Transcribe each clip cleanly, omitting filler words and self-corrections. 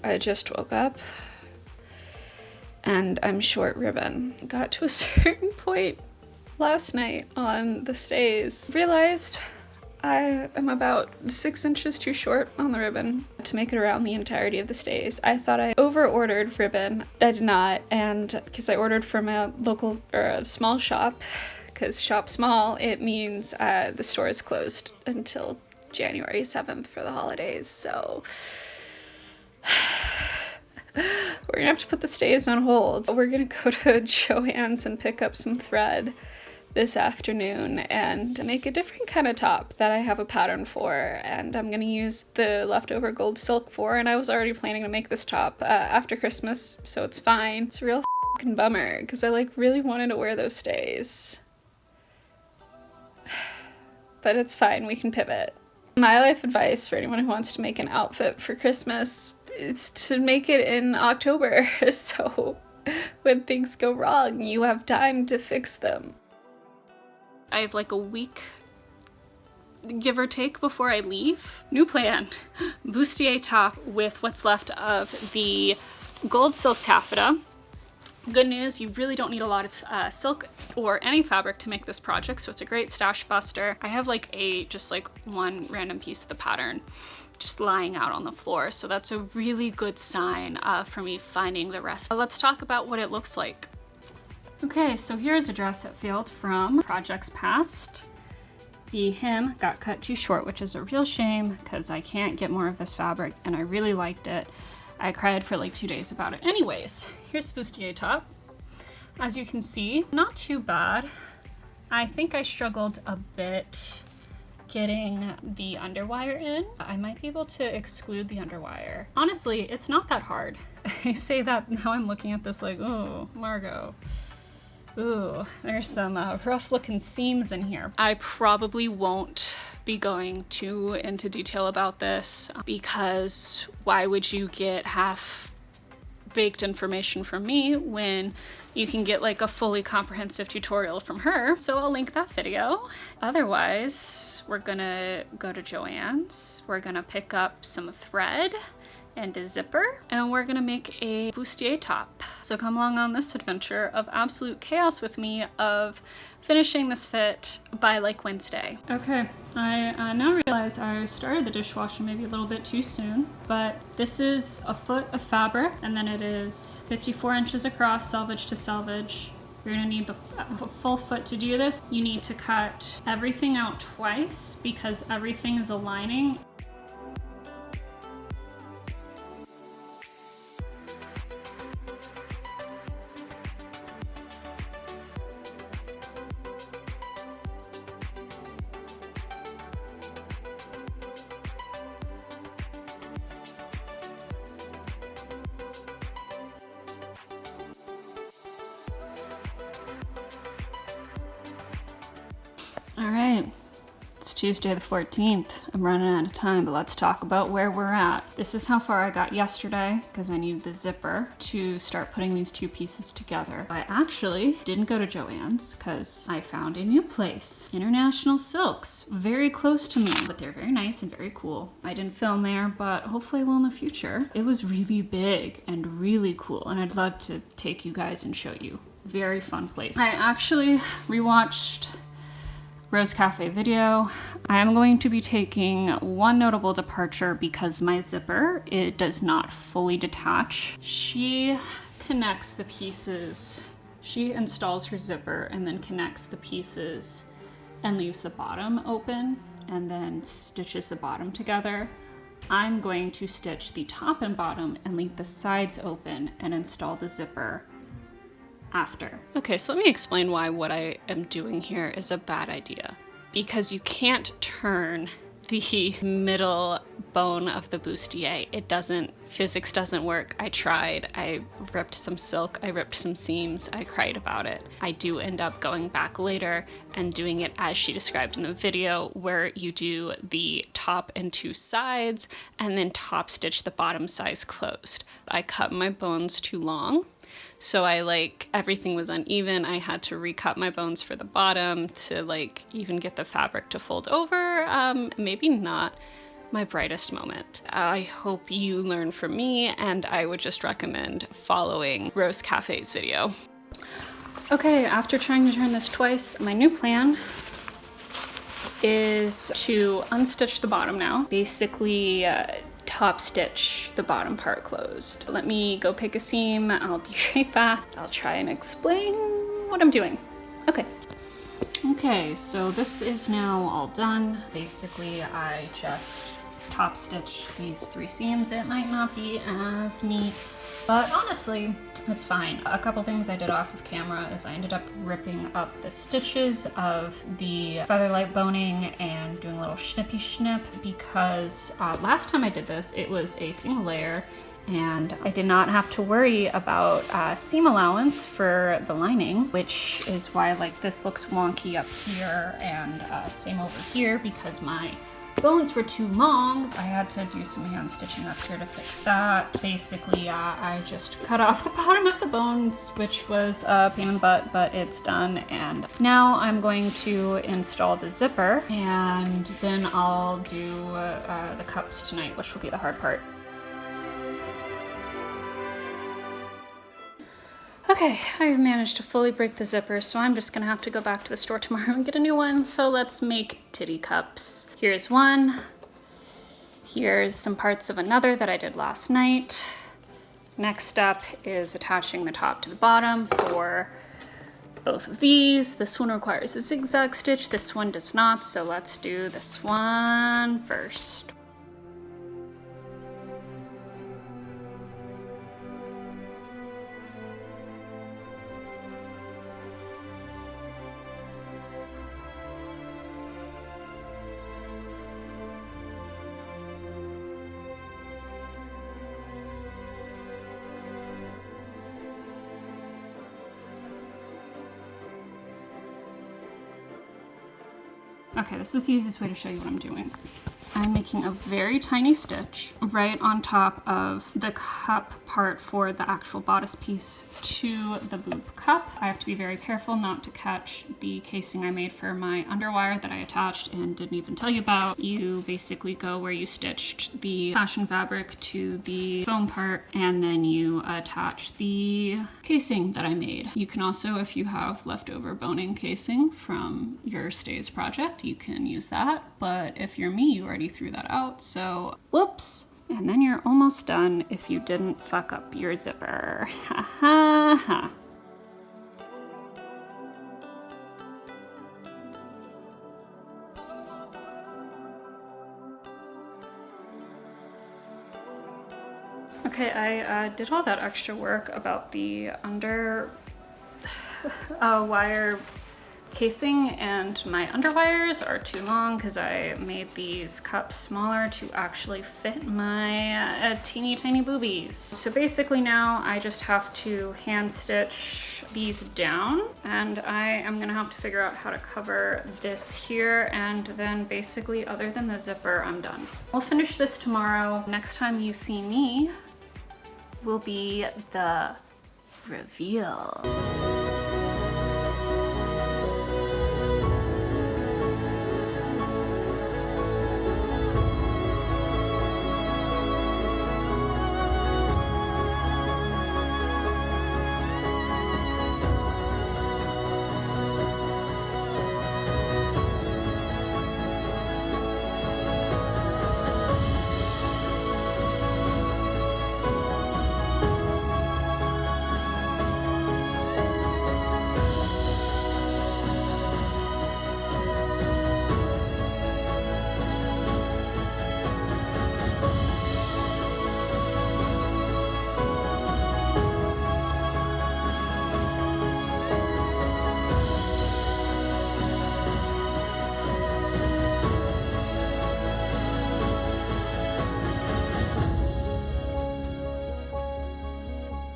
I just woke up and I'm short ribbon. Got to a certain point last night on the stays. Realized I am about 6 inches too short on the ribbon to make it around the entirety of the stays. I thought I over-ordered ribbon. I did not, and because I ordered from a local or a small shop, because shop small, it means the store is closed until January 7th for the holidays, so we're gonna have to put the stays on hold. We're gonna go to Joann's and pick up some thread this afternoon and make a different kind of top that I have a pattern for, and I'm gonna use the leftover gold silk for, and I was already planning to make this top after Christmas, so it's fine. It's a real fucking bummer because I like really wanted to wear those stays, but it's fine, we can pivot. My life advice for anyone who wants to make an outfit for Christmas is to make it in October, so when things go wrong, you have time to fix them. I have like a week, give or take, before I leave. New plan, bustier top with what's left of the gold silk taffeta. Good news, you really don't need a lot of silk or any fabric to make this project, so it's a great stash buster. I have like just one random piece of the pattern just lying out on the floor, so that's a really good sign for me finding the rest. Let's talk about what it looks like. Okay, so here's a dress that failed from projects past. The hem got cut too short, which is a real shame because I can't get more of this fabric and I really liked it. I cried for like 2 days about it. Anyways, here's the bustier top. As you can see, not too bad. I think I struggled a bit getting the underwire in. I might be able to exclude the underwire. Honestly, it's not that hard. I say that now I'm looking at this like, oh, Margot. Ooh, there's some rough looking seams in here. I probably won't be going too into detail about this because why would you get half baked information from me when you can get like a fully comprehensive tutorial from her? So I'll link that video. Otherwise, we're gonna go to Joann's. We're gonna pick up some thread and a zipper, and we're gonna make a bustier top. So come along on this adventure of absolute chaos with me of finishing this fit by like Wednesday. Okay, I now realize I started the dishwasher maybe a little bit too soon, but this is a foot of fabric, and then it is 54 inches across, selvage to selvage. You're gonna need the full foot to do this. You need to cut everything out twice because everything is aligning. All right, it's Tuesday the 14th. I'm running out of time, but let's talk about where we're at. This is how far I got yesterday because I needed the zipper to start putting these two pieces together. I actually didn't go to Joann's because I found a new place. International Silks, very close to me, but they're very nice and very cool. I didn't film there, but hopefully I will in the future. It was really big and really cool, and I'd love to take you guys and show you. Very fun place. I actually rewatched Rose Cafe video. I am going to be taking one notable departure because my zipper, it does not fully detach. She connects the pieces. She installs her zipper and then connects the pieces and leaves the bottom open and then stitches the bottom together. I'm going to stitch the top and bottom and leave the sides open and install the zipper after. Okay, so let me explain why what I am doing here is a bad idea. Because you can't turn the middle bone of the bustier. It doesn't, physics doesn't work. I tried, I ripped some silk, I ripped some seams, I cried about it. I do end up going back later and doing it as she described in the video, where you do the top and two sides and then top stitch the bottom sides closed. I cut my bones too long. So everything was uneven. I had to recut my bones for the bottom to even get the fabric to fold over. Maybe not my brightest moment. I hope you learn from me, and I would just recommend following Rose Cafe's video. Okay, after trying to turn this twice, my new plan is to unstitch the bottom now. Basically, top stitch the bottom part closed. Let me go pick a seam. I'll be right back. I'll try and explain what I'm doing. Okay, so this is now all done. Basically, I just top stitch these 3 seams. It might not be as neat, but honestly, it's fine. A couple things I did off of camera is I ended up ripping up the stitches of the featherlight boning and doing a little snippy snip because last time I did this, it was a single layer and I did not have to worry about seam allowance for the lining, which is why like this looks wonky up here and same over here because my bones were too long. I had to do some hand stitching up here to fix that. Basically, I just cut off the bottom of the bones, which was a pain in the butt, but it's done. And now I'm going to install the zipper and then I'll do the cups tonight, which will be the hard part. Okay, I've managed to fully break the zipper, so I'm just gonna have to go back to the store tomorrow and get a new one. So let's make titty cups. Here's one. Here's some parts of another that I did last night. Next up is attaching the top to the bottom for both of these. This one requires a zigzag stitch, this one does not, so let's do this one first. Okay, this is the easiest way to show you what I'm doing. I'm making a very tiny stitch right on top of the cup part for the actual bodice piece to the boob cup. I have to be very careful not to catch the casing I made for my underwire that I attached and didn't even tell you about. You basically go where you stitched the fashion fabric to the foam part and then you attach the casing that I made. You can also, if you have leftover boning casing from your stays project, you can use that. But if you're me, you already threw that out, so whoops. And then you're almost done if you didn't fuck up your zipper. Ha ha ha. Okay, I did all that extra work about the under wire casing, and my underwires are too long because I made these cups smaller to actually fit my teeny tiny boobies. So basically now I just have to hand stitch these down, and I am gonna have to figure out how to cover this here, and then basically other than the zipper, I'm done. We'll finish this tomorrow. Next time you see me will be the reveal.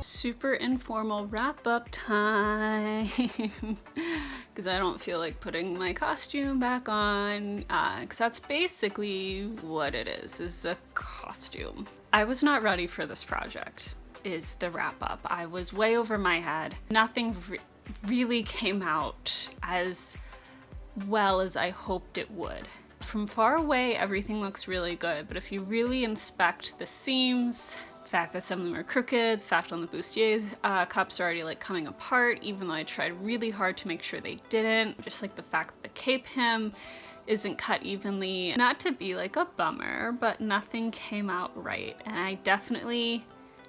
Super informal wrap-up time because I don't feel like putting my costume back on because that's basically what it is a costume. I was not ready for this project is the wrap-up. I was way over my head. Nothing really came out as well as I hoped it would. from far away, everything looks really good, but if you really inspect the seams, the fact that some of them are crooked, the fact on the bustier cups are already like coming apart, even though I tried really hard to make sure they didn't. Just like the fact that the cape hem isn't cut evenly. Not to be like a bummer, but nothing came out right. And I definitely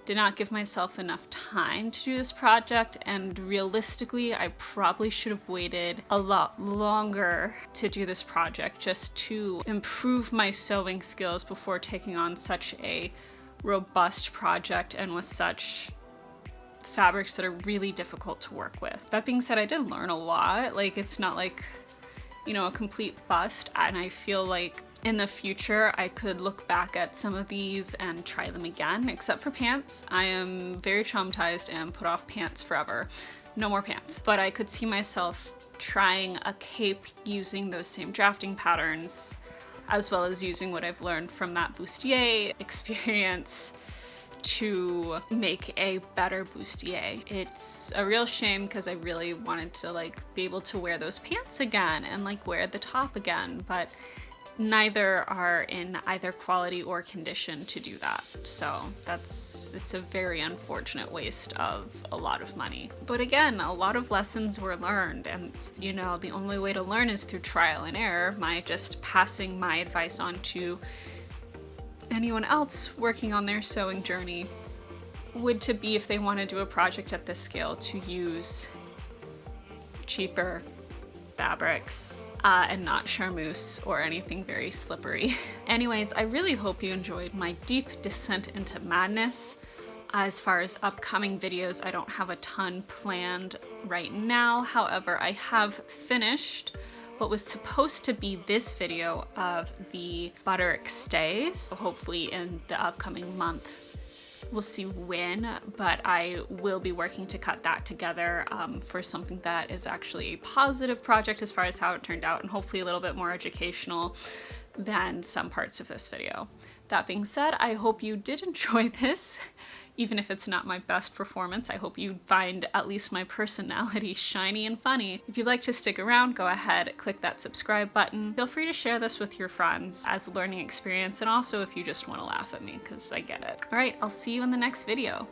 did not give myself enough time to do this project, and realistically I probably should have waited a lot longer to do this project just to improve my sewing skills before taking on such a robust project and with such fabrics that are really difficult to work with. That being said, I did learn a lot. Like, it's not like, you know, a complete bust, and I feel like in the future I could look back at some of these and try them again, except for pants. I am very traumatized and put off pants forever. No more pants. But I could see myself trying a cape using those same drafting patterns, as well as using what I've learned from that bustier experience to make a better bustier. It's a real shame because I really wanted to like be able to wear those pants again and like wear the top again, but neither are in either quality or condition to do that. So it's a very unfortunate waste of a lot of money. But again, a lot of lessons were learned, and you know, the only way to learn is through trial and error. My just passing my advice on to anyone else working on their sewing journey would to be, if they want to do a project at this scale, to use cheaper fabrics and not charmeuse or anything very slippery. Anyways, I really hope you enjoyed my deep descent into madness. As far as upcoming videos, I don't have a ton planned right now. However, I have finished what was supposed to be this video of the butter stays. So hopefully in the upcoming month, we'll see when, but I will be working to cut that together for something that is actually a positive project as far as how it turned out, and hopefully a little bit more educational than some parts of this video. That being said, I hope you did enjoy this. Even if it's not my best performance, I hope you find at least my personality shiny and funny. If you'd like to stick around, go ahead, click that subscribe button. Feel free to share this with your friends as a learning experience, and also if you just want to laugh at me, because I get it. All right, I'll see you in the next video.